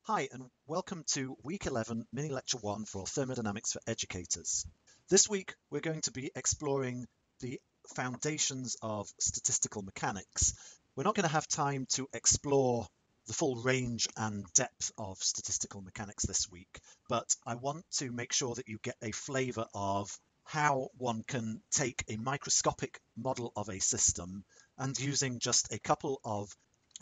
Hi, and welcome to Week 11, Mini Lecture 1 for Thermodynamics for Educators. This week, we're going to be exploring the foundations of statistical mechanics. We're not going to have time to explore the full range and depth of statistical mechanics this week, but I want to make sure that you get a flavor of how one can take a microscopic model of a system and using just a couple of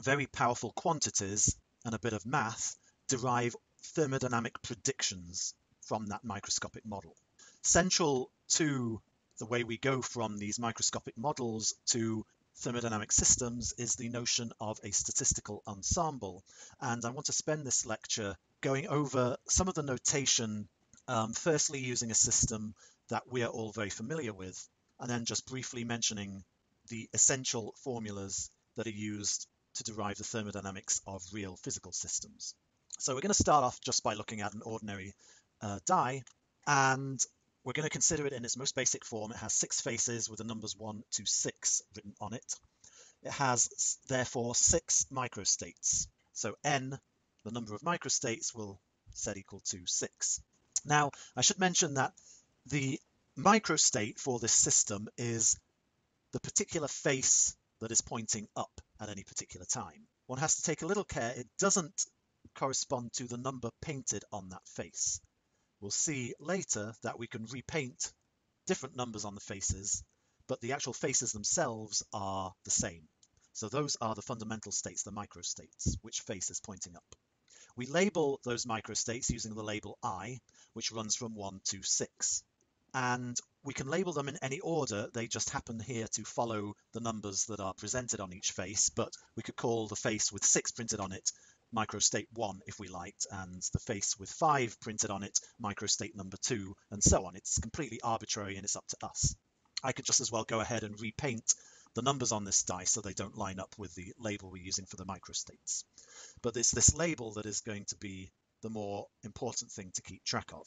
very powerful quantities and a bit of math, derive thermodynamic predictions from that microscopic model. Central to the way we go from these microscopic models to thermodynamic systems is the notion of a statistical ensemble. And I want to spend this lecture going over some of the notation, firstly using a system that we are all very familiar with, and then just briefly mentioning the essential formulas that are used to derive the thermodynamics of real physical systems. So we're going to start off just by looking at an ordinary die, and we're going to consider it in its most basic form. It has 6 faces with the numbers 1 to 6 written on it. It has, therefore, 6 microstates. So n, the number of microstates, will set equal to 6. Now, I should mention that the microstate for this system is the particular face that is pointing up at any particular time. One has to take a little care. It doesn't correspond to the number painted on that face. We'll see later that we can repaint different numbers on the faces, but the actual faces themselves are the same. So those are the fundamental states, the microstates, which face is pointing up. We label those microstates using the label I, which runs from 1 to 6. And we can label them in any order. They just happen here to follow the numbers that are presented on each face, but we could call the face with 6 printed on it microstate 1 if we liked, and the face with 5 printed on it microstate number 2, and so on. It's completely arbitrary and it's up to us. I could just as well go ahead and repaint the numbers on this die so they don't line up with the label we're using for the microstates. But it's this label that is going to be the more important thing to keep track of.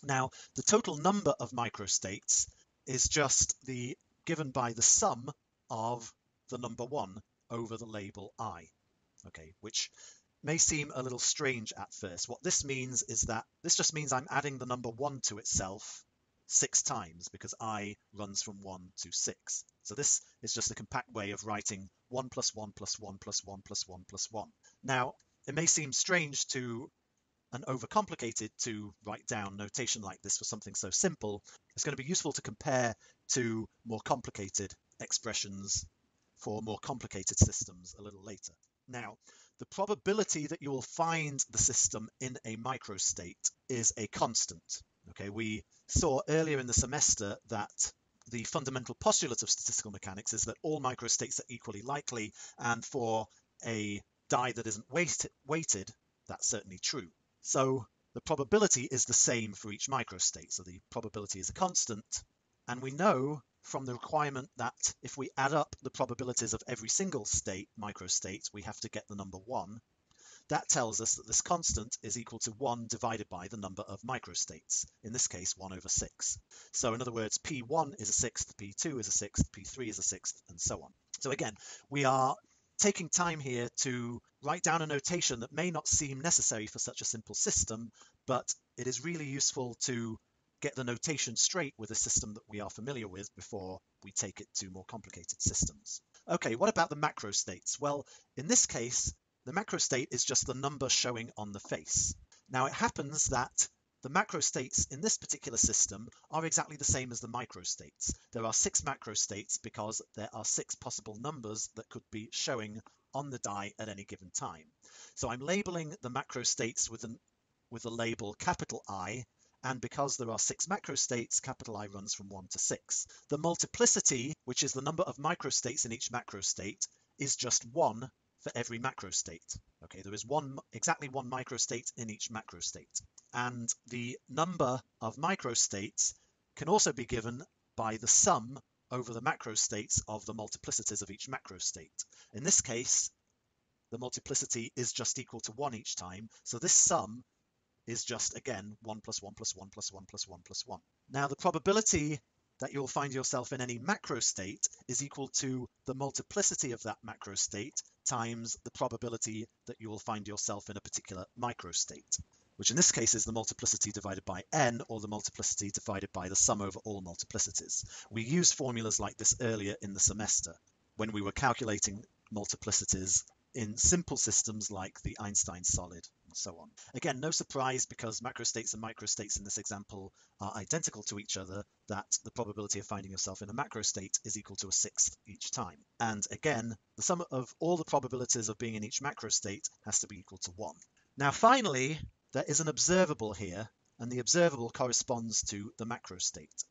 Now, the total number of microstates is just given by the sum of the number 1 over the label I, okay, which may seem a little strange at first. What this means is that this just means I'm adding the number 1 to itself 6 times because I runs from 1 to 6. So this is just a compact way of writing 1 plus 1 plus 1 plus 1 plus 1 plus 1. Now, it may seem strange and overcomplicated to write down notation like this for something so simple. It's going to be useful to compare to more complicated expressions for more complicated systems a little later. Now, the probability that you will find the system in a microstate is a constant. Okay, we saw earlier in the semester that the fundamental postulate of statistical mechanics is that all microstates are equally likely, and for a die that isn't weighted, that's certainly true. So the probability is the same for each microstate. So the probability is a constant, and we know from the requirement that if we add up the probabilities of every single microstate, we have to get the number 1. That tells us that this constant is equal to 1 divided by the number of microstates, in this case 1 over 6. So in other words, P1 is a 6th, P2 is a 6th, P3 is a 6th, and so on. So again, we are taking time here to write down a notation that may not seem necessary for such a simple system, but it is really useful to get the notation straight with a system that we are familiar with before we take it to more complicated systems. Okay, what about the macrostates? Well, in this case, the macrostate is just the number showing on the face. Now, it happens that the macrostates in this particular system are exactly the same as the microstates. There are 6 macrostates because there are 6 possible numbers that could be showing on the die at any given time. So I'm labeling the macrostates with the label capital I, and because there are 6 macrostates, capital I runs from 1 to 6. The multiplicity, which is the number of microstates in each macrostate, is just 1 for every macrostate. Okay, there is exactly one microstate in each macrostate. And the number of microstates can also be given by the sum over the macrostates of the multiplicities of each macrostate. In this case, the multiplicity is just equal to 1 each time, so this sum is just, again, 1 plus 1 plus 1 plus 1 plus 1 plus 1. Now, the probability that you'll find yourself in any macro state is equal to the multiplicity of that macro state times the probability that you will find yourself in a particular micro state, which in this case is the multiplicity divided by n, or the multiplicity divided by the sum over all multiplicities. We used formulas like this earlier in the semester when we were calculating multiplicities in simple systems like the Einstein solid and so on. Again, no surprise, because macrostates and microstates in this example are identical to each other, that the probability of finding yourself in a macrostate is equal to a sixth each time. And again, the sum of all the probabilities of being in each macrostate has to be equal to 1. Now finally, there is an observable here, and the observable corresponds to the macrostate.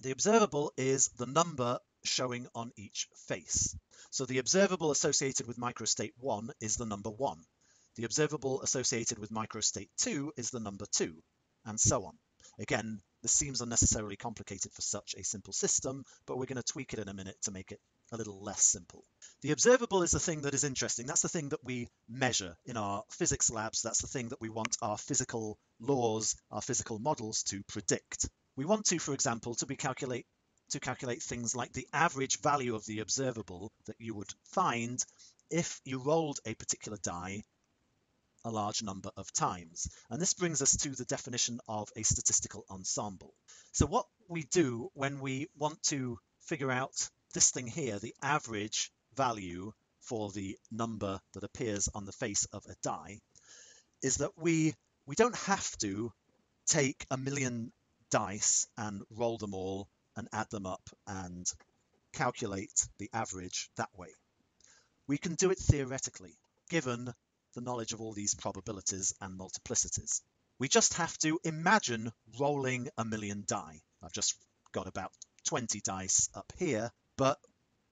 The observable is the number showing on each face. So the observable associated with microstate 1 is the number 1. The observable associated with microstate 2 is the number 2, and so on. Again, this seems unnecessarily complicated for such a simple system, but we're going to tweak it in a minute to make it a little less simple. The observable is the thing that is interesting. That's the thing that we measure in our physics labs. That's the thing that we want our physical laws, our physical models to predict. We want to, for example, to calculate things like the average value of the observable that you would find if you rolled a particular die a large number of times. And this brings us to the definition of a statistical ensemble. So what we do when we want to figure out this thing here, the average value for the number that appears on the face of a die, is that we don't have to take a million dice and roll them all and add them up and calculate the average that way. We can do it theoretically, given the knowledge of all these probabilities and multiplicities. We just have to imagine rolling a million die. I've just got about 20 dice up here, but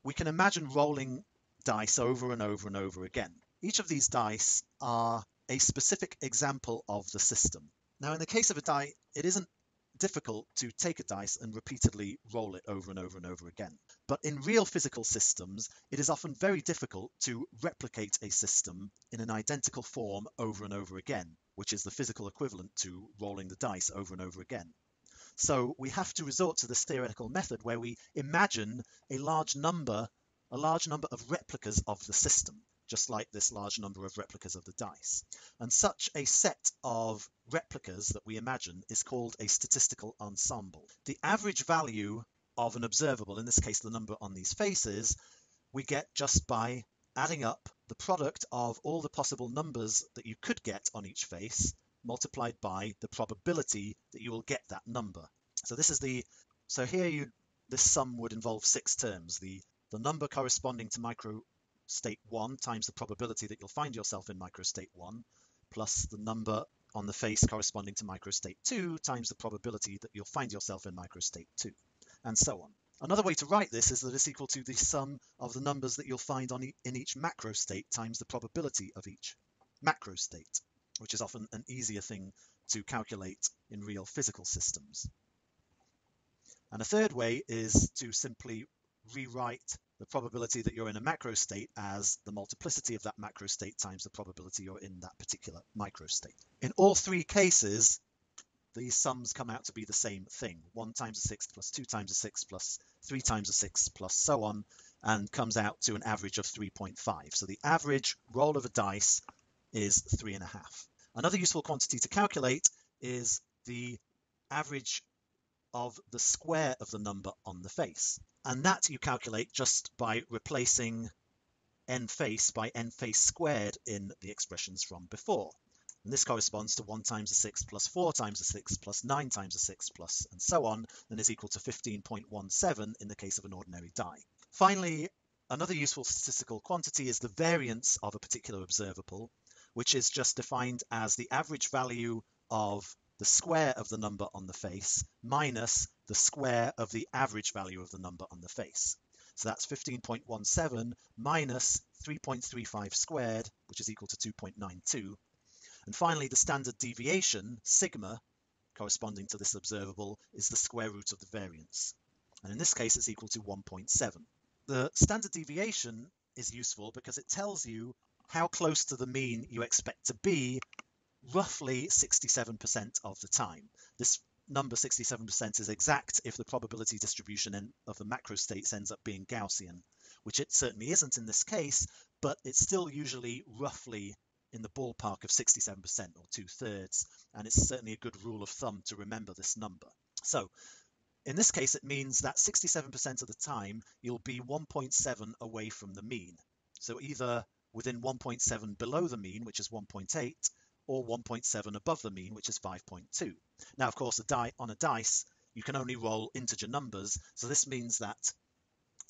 we can imagine rolling dice over and over and over again. Each of these dice are a specific example of the system. Now, in the case of a die, it isn't difficult to take a dice and repeatedly roll it over and over and over again. But in real physical systems, it is often very difficult to replicate a system in an identical form over and over again, which is the physical equivalent to rolling the dice over and over again. So we have to resort to this theoretical method where we imagine a large number of replicas of the system, just like this large number of replicas of the dice. And such a set of replicas that we imagine is called a statistical ensemble. The average value of an observable, in this case the number on these faces, we get just by adding up the product of all the possible numbers that you could get on each face multiplied by the probability that you will get that number. So here this sum would involve 6 terms. The number corresponding to microstate 1 times the probability that you'll find yourself in microstate 1, plus the number on the face corresponding to microstate 2 times the probability that you'll find yourself in microstate 2, and so on. Another way to write this is that it's equal to the sum of the numbers that you'll find in each macrostate times the probability of each macrostate, which is often an easier thing to calculate in real physical systems. And a third way is to simply rewrite the probability that you're in a macrostate as the multiplicity of that macrostate times the probability you're in that particular microstate. In all 3 cases, these sums come out to be the same thing: 1 times a 6 plus 2 times a 6 plus 3 times a 6 plus so on, and comes out to an average of 3.5. So the average roll of a dice is 3.5. Another useful quantity to calculate is the average of the square of the number on the face. And that you calculate just by replacing n face by n face squared in the expressions from before. And this corresponds to 1 times a 6 plus 4 times a 6 plus 9 times a 6 plus and so on, and is equal to 15.17 in the case of an ordinary die. Finally, another useful statistical quantity is the variance of a particular observable, which is just defined as the average value of the square of the number on the face minus the square of the average value of the number on the face. So that's 15.17 minus 3.35 squared, which is equal to 2.92. And finally, the standard deviation, sigma, corresponding to this observable, is the square root of the variance. And in this case, it's equal to 1.7. The standard deviation is useful because it tells you how close to the mean you expect to be roughly 67% of the time. This number 67% is exact if the probability distribution of the macro states ends up being Gaussian, which it certainly isn't in this case, but it's still usually roughly in the ballpark of 67% or 2/3, and it's certainly a good rule of thumb to remember this number. So in this case, it means that 67% of the time you'll be 1.7 away from the mean. So either within 1.7 below the mean, which is 1.8, or 1.7 above the mean, which is 5.2. Now, of course, on a dice, you can only roll integer numbers, so this means that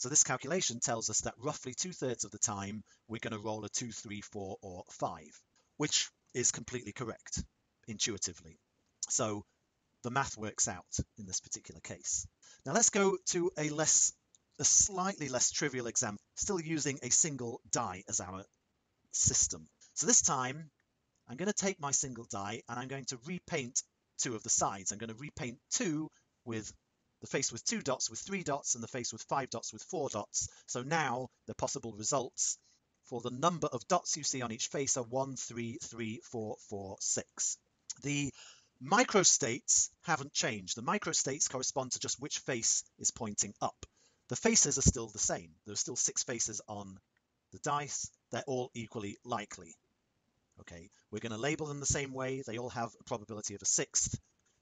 this calculation tells us that roughly 2/3 of the time we're going to roll a 2, 3, 4, or 5, which is completely correct intuitively. So the math works out in this particular case. Now let's go to a slightly less trivial example, still using a single die as our system. So this time I'm going to take my single die and I'm going to repaint 2 of the sides. I'm going to repaint 2 with the face with 2 dots with 3 dots and the face with 5 dots with 4 dots. So now the possible results for the number of dots you see on each face are 1, 3, 3, 4, 4, 6. The microstates haven't changed. The microstates correspond to just which face is pointing up. The faces are still the same. There are still 6 faces on the dice. They're all equally likely. Okay, we're going to label them the same way. They all have a probability of a 1/6.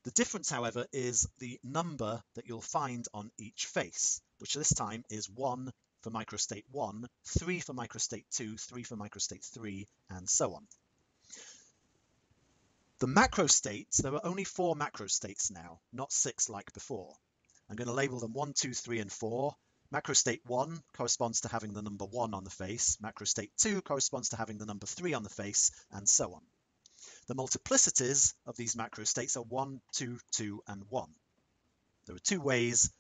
The difference, however, is the number that you'll find on each face, which this time is 1 for microstate 1, 3 for microstate 2, 3 for microstate 3, and so on. The macrostates, there are only 4 macrostates now, not 6 like before. I'm going to label them 1, 2, 3, and 4. Macrostate 1 corresponds to having the number 1 on the face. Macrostate 2 corresponds to having the number 3 on the face, and so on. The multiplicities of these macrostates are 1, 2, 2, and 1. There are 2 ways.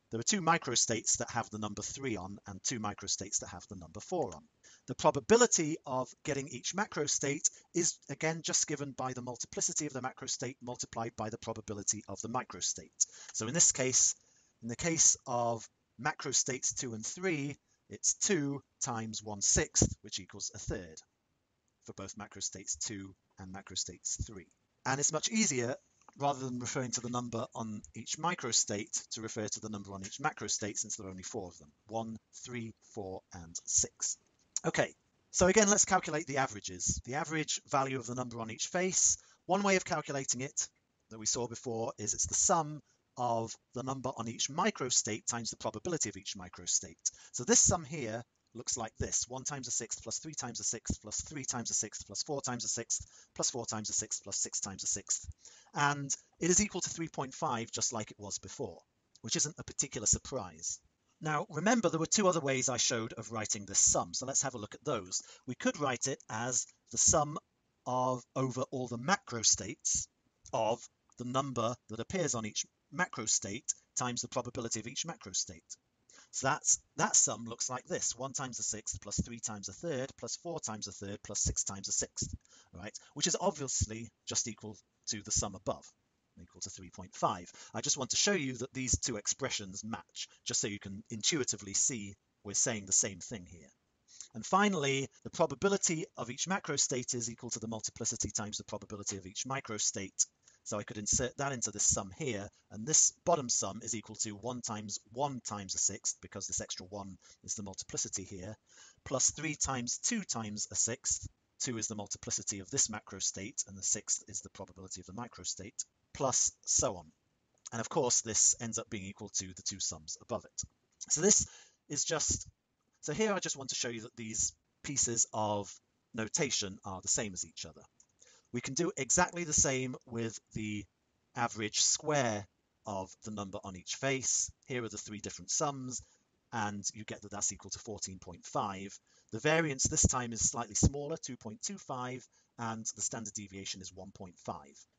There are 2 microstates that have the number 3 on and 2 microstates that have the number 4 on. The probability of getting each macrostate is again just given by the multiplicity of the macrostate multiplied by the probability of the microstate. So in this case, in the case of macrostates 2 and 3, it's 2 times 1/6, which equals 1/3 for both macrostates 2 and macrostates 3. And it's much easier, rather than referring to the number on each microstate, to refer to the number on each macrostate, since there are only 4 of them: 1, 3, 4, and 6. Okay, so again, let's calculate the averages. The average value of the number on each face. One way of calculating it that we saw before is it's the sum of the number on each microstate times the probability of each microstate. So this sum here looks like this: 1 times a 6th plus 3 times a 6th plus 3 times a 6th plus 4 times a 6th plus 4 times a 6th plus 6 times a 6th. And it is equal to 3.5, just like it was before, which isn't a particular surprise. Now, remember, there were 2 other ways I showed of writing this sum, so let's have a look at those. We could write it as the sum of over all the macrostates of the number that appears on each macrostate times the probability of each macrostate. So that sum looks like this: 1 times a 6th plus 3 times a 3rd plus 4 times a 3rd plus 6 times a 6th, right? Which is obviously just equal to the sum above, equal to 3.5. I just want to show you that these 2 expressions match, just so you can intuitively see we're saying the same thing here. And finally, the probability of each macrostate is equal to the multiplicity times the probability of each microstate. So I could insert that into this sum here, and this bottom sum is equal to 1 times a 6th, because this extra 1 is the multiplicity here, plus 3 times 2 times a 6th. 2 is the multiplicity of this macrostate, and the 6th is the probability of the microstate, plus so on. And of course, this ends up being equal to the 2 sums above it. So this is just, so here I just want to show you that these pieces of notation are the same as each other. We can do exactly the same with the average square of the number on each face. Here are the 3 different sums, and you get that that's equal to 14.5. The variance this time is slightly smaller, 2.25, and the standard deviation is 1.5.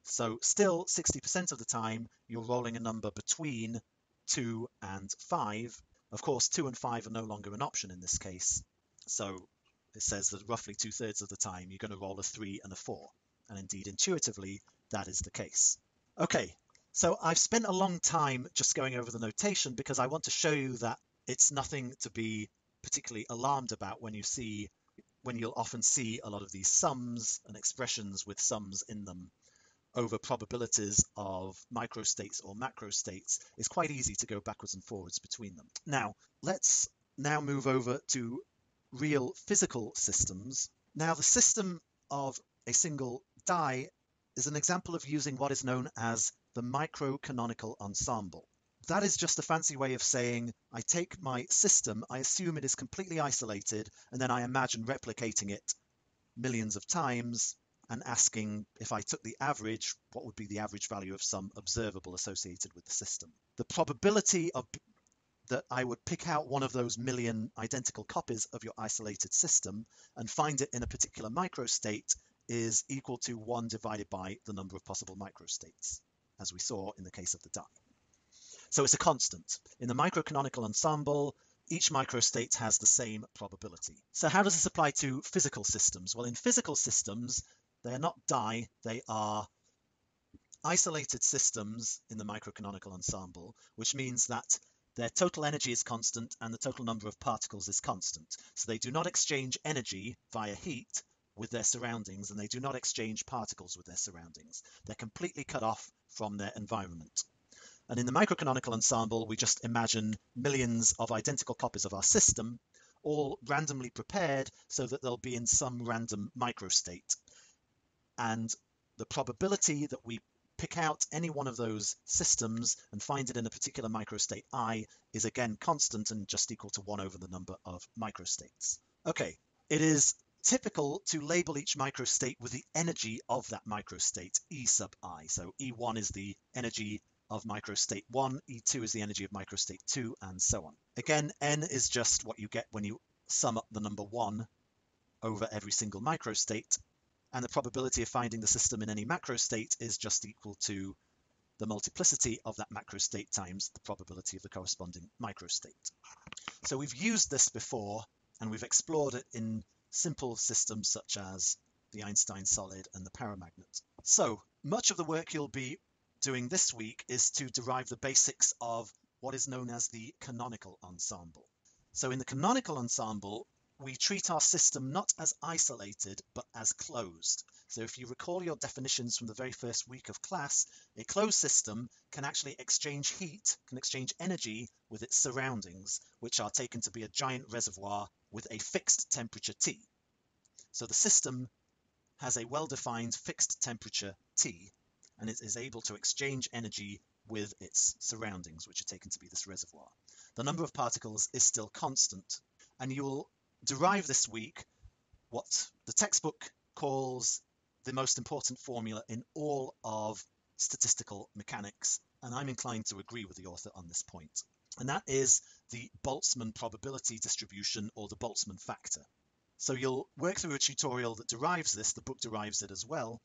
So still 60% of the time you're rolling a number between 2 and 5. Of course, 2 and 5 are no longer an option in this case. So it says that roughly 2/3 of the time you're going to roll a 3 and a 4. And indeed, intuitively, that is the case. Okay, so I've spent a long time just going over the notation because I want to show you that it's nothing to be particularly alarmed about when you'll often see a lot of these sums and expressions with sums in them over probabilities of microstates or macrostates is quite easy to go backwards and forwards between them. Now, let's now move over to real physical systems. Now, the system of a single die is an example of using what is known as the microcanonical ensemble. That is just a fancy way of saying I take my system, I assume it is completely isolated, and then I imagine replicating it millions of times and asking if I took the average, what would be the average value of some observable associated with the system. The probability of that I would pick out one of those million identical copies of your isolated system and find it in a particular microstate is equal to 1 divided by the number of possible microstates, as we saw in the case of the die. So it's a constant. In the microcanonical ensemble, each microstate has the same probability. So how does this apply to physical systems? Well, in physical systems, they're not die, they are isolated systems in the microcanonical ensemble, which means that their total energy is constant and the total number of particles is constant. So they do not exchange energy via heat with their surroundings, and they do not exchange particles with their surroundings. They're completely cut off from their environment. And in the microcanonical ensemble, we just imagine millions of identical copies of our system, all randomly prepared so that they'll be in some random microstate. And the probability that we pick out any one of those systems and find it in a particular microstate I is again constant and just equal to 1 over the number of microstates. Okay, it is typical to label each microstate with the energy of that microstate, E sub I. So E1 is the energy of microstate 1, E2 is the energy of microstate 2, and so on. Again, N is just what you get when you sum up the number 1 over every single microstate, and the probability of finding the system in any macrostate is just equal to the multiplicity of that macrostate times the probability of the corresponding microstate. So we've used this before, and we've explored it in simple systems such as the Einstein solid and the paramagnet. So much of the work you'll be doing this week is to derive the basics of what is known as the canonical ensemble. So in the canonical ensemble, we treat our system not as isolated, but as closed. So if you recall your definitions from the very first week of class, a closed system can actually exchange heat, can exchange energy with its surroundings, which are taken to be a giant reservoir with a fixed temperature T. So the system has a well-defined fixed temperature T, and it is able to exchange energy with its surroundings, which are taken to be this reservoir. The number of particles is still constant, and you will derive this week what the textbook calls the most important formula in all of statistical mechanics, and I'm inclined to agree with the author on this point, and that is the Boltzmann probability distribution, or the Boltzmann factor. So you'll work through a tutorial that derives this, the book derives it as well.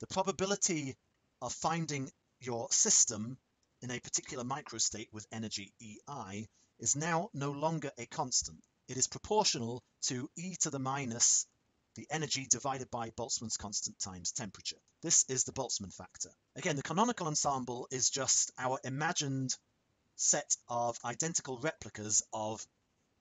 The probability of finding your system in a particular microstate with energy EI is now no longer a constant. It is proportional to e to the minus the energy divided by Boltzmann's constant times temperature. This is the Boltzmann factor. Again, the canonical ensemble is just our imagined set of identical replicas of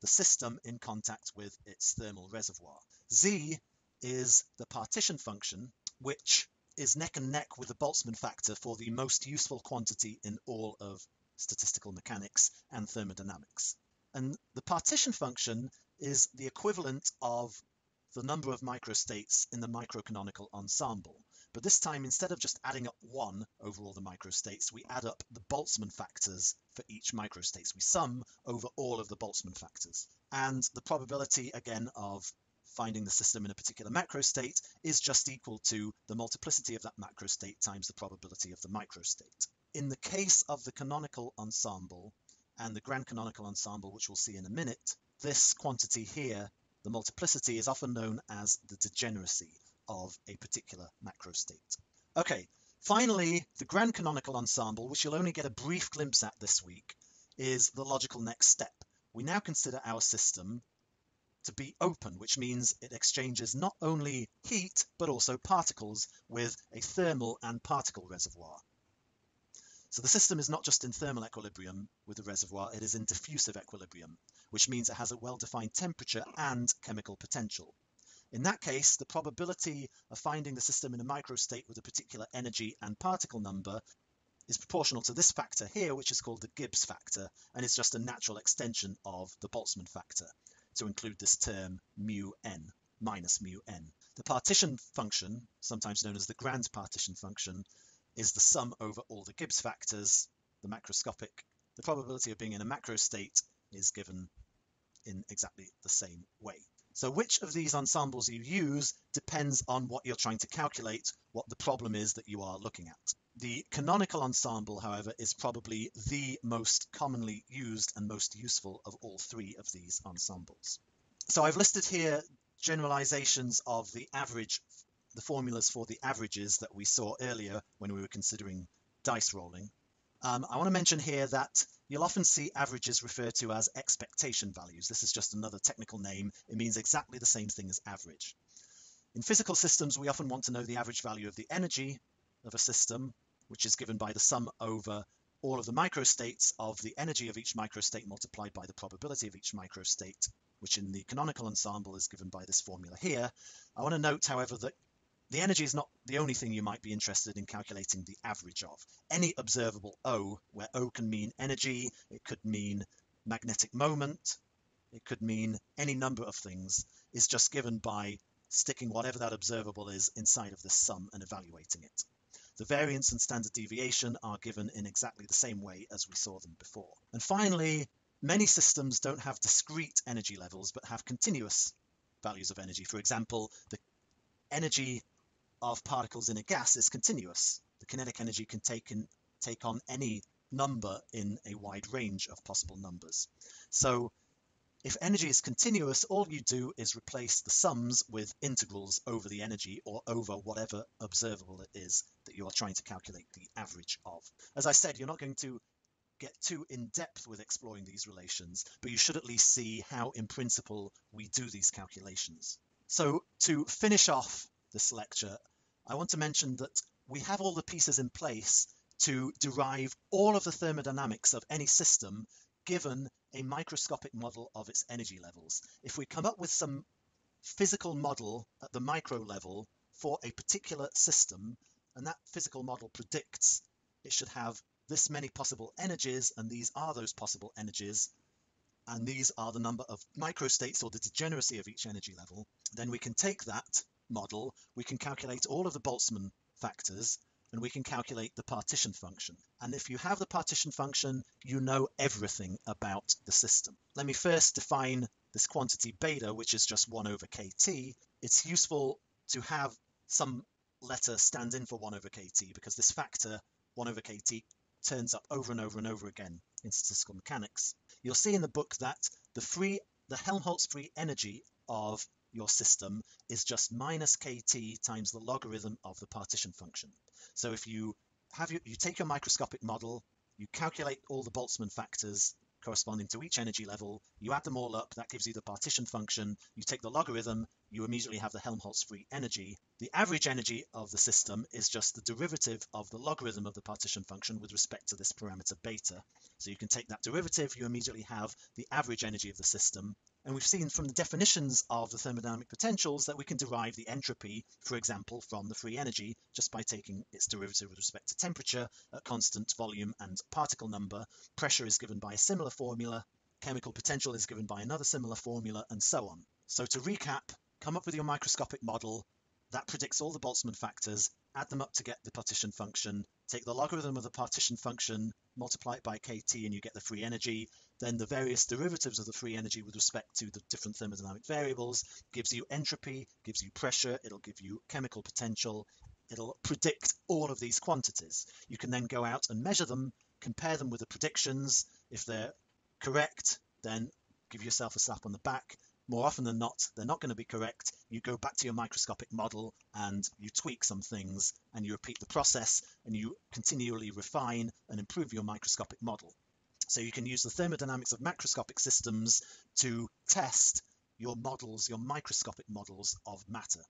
the system in contact with its thermal reservoir. Z is the partition function, which is neck and neck with the Boltzmann factor for the most useful quantity in all of statistical mechanics and thermodynamics. And the partition function is the equivalent of the number of microstates in the microcanonical ensemble. But this time, instead of just adding up 1 over all the microstates, we add up the Boltzmann factors for each microstate. We sum over all of the Boltzmann factors. And the probability, again, of finding the system in a particular macrostate is just equal to the multiplicity of that macrostate times the probability of the microstate. In the case of the canonical ensemble and the grand canonical ensemble, which we'll see in a minute, this quantity here, the multiplicity, is often known as the degeneracy of a particular macrostate. Okay, finally, the grand canonical ensemble, which you'll only get a brief glimpse at this week, is the logical next step. We now consider our system to be open, which means it exchanges not only heat, but also particles with a thermal and particle reservoir. So the system is not just in thermal equilibrium with the reservoir, it is in diffusive equilibrium, which means it has a well-defined temperature and chemical potential. In that case, the probability of finding the system in a microstate with a particular energy and particle number is proportional to this factor here, which is called the Gibbs factor, and is just a natural extension of the Boltzmann factor to include this term mu n, minus mu n. The partition function, sometimes known as the grand partition function, is the sum over all the Gibbs factors, the macroscopic. The probability of being in a macrostate is given in exactly the same way. So which of these ensembles you use depends on what you're trying to calculate, what the problem is that you are looking at. The canonical ensemble, however, is probably the most commonly used and most useful of all three of these ensembles. So I've listed here generalizations of the average, the formulas for the averages that we saw earlier when we were considering dice rolling. I want to mention here that you'll often see averages referred to as expectation values. This is just another technical name. It means exactly the same thing as average. In physical systems, we often want to know the average value of the energy of a system, which is given by the sum over all of the microstates of the energy of each microstate multiplied by the probability of each microstate, which in the canonical ensemble is given by this formula here. I want to note, however, that the energy is not the only thing you might be interested in calculating the average of. Any observable O, where O can mean energy, it could mean magnetic moment, it could mean any number of things, is just given by sticking whatever that observable is inside of this sum and evaluating it. The variance and standard deviation are given in exactly the same way as we saw them before. And finally, many systems don't have discrete energy levels, but have continuous values of energy. For example, the energy of particles in a gas is continuous. The kinetic energy can take on any number in a wide range of possible numbers. So if energy is continuous, all you do is replace the sums with integrals over the energy or over whatever observable it is that you are trying to calculate the average of. As I said, you're not going to get too in depth with exploring these relations, but you should at least see how in principle we do these calculations. So to finish off this lecture, I want to mention that we have all the pieces in place to derive all of the thermodynamics of any system given a microscopic model of its energy levels. If we come up with some physical model at the micro level for a particular system, and that physical model predicts it should have this many possible energies, and these are those possible energies, and these are the number of microstates or the degeneracy of each energy level, then we can take that model, we can calculate all of the Boltzmann factors, and we can calculate the partition function. And if you have the partition function, you know everything about the system. Let me first define this quantity beta, which is just 1 over kt. It's useful to have some letter stand in for 1 over kt because this factor, 1 over kt, turns up over and over and over again in statistical mechanics. You'll see in the book that the Helmholtz free energy of your system is just minus kt times the logarithm of the partition function. So if you take your microscopic model, you calculate all the Boltzmann factors corresponding to each energy level, you add them all up, that gives you the partition function, you take the logarithm, you immediately have the Helmholtz free energy. The average energy of the system is just the derivative of the logarithm of the partition function with respect to this parameter beta. So you can take that derivative, you immediately have the average energy of the system. And we've seen from the definitions of the thermodynamic potentials that we can derive the entropy, for example, from the free energy just by taking its derivative with respect to temperature at constant volume and particle number. Pressure is given by a similar formula, chemical potential is given by another similar formula, and so on. So to recap, come up with your microscopic model that predicts all the Boltzmann factors, add them up to get the partition function, take the logarithm of the partition function, multiply it by kt, and you get the free energy. Then the various derivatives of the free energy with respect to the different thermodynamic variables gives you entropy, gives you pressure, it'll give you chemical potential, it'll predict all of these quantities. You can then go out and measure them, compare them with the predictions. If they're correct, then give yourself a slap on the back. More often than not, they're not going to be correct. You go back to your microscopic model and you tweak some things and you repeat the process and you continually refine and improve your microscopic model. So you can use the thermodynamics of macroscopic systems to test your models, your microscopic models of matter.